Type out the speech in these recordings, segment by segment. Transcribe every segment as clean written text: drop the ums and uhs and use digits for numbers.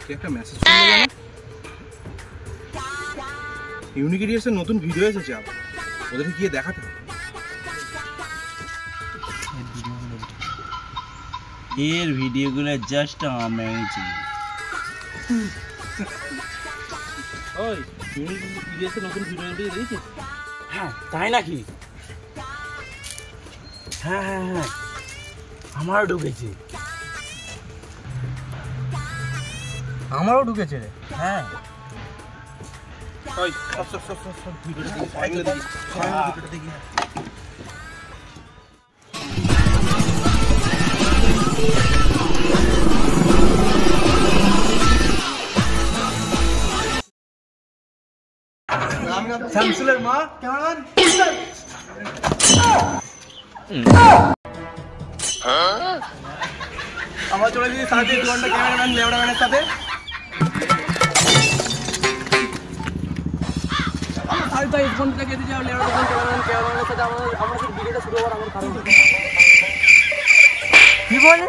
কি একটা মেসেজ করলো জানো? ইউনিক ইডিয়টসের নতুন ভিডিও এসেছে আবার, ওদেরকে গিয়ে দেখাতে হবে। এর ভিডিওগুলো জাস্ট অ্যামেজিং। ওই ইউনিক ইডিয়টসের নতুন ভিডিও দেখেছিস? হ্যাঁ তাই নাকি? হ্যাঁ হ্যাঁ হ্যাঁ আমারও ঢুকেছে। আমারও ঢুকেছে রে। হ্যাঁ ওই সব ভিডিওটা দেখি, সাইকেলে দেখি, ভিডিওটা দেখি। শামসুলের মা কেমন? আমার চলে গেছি 3.5 ঘন্টা ক্যামেরাম্যান লেবড়াম্যানের সাথে। আমার 3.5 ঘন্টা কেটে যাও ক্যামেরাম্যানের সাথে। আমার সাথে ভিডিওটা শুরু হওয়ার আমার কারণ কি বলে?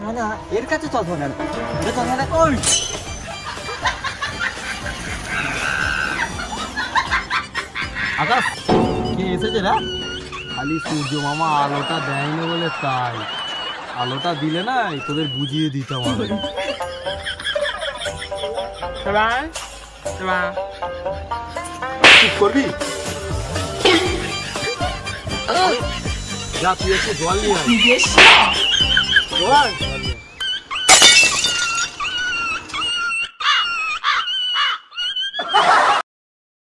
না না এর কাছে চলবো না, এটা চলবো না। ওই আকাশ কে এসেছে না? খালি সূর্য মামা আলোটা দেয়নি বলে তাই, আলোটা দিলে না তোদের বুঝিয়ে দিতাম আমি। চুপ করবি? যা তুই একটু জল নিয়ে আয়।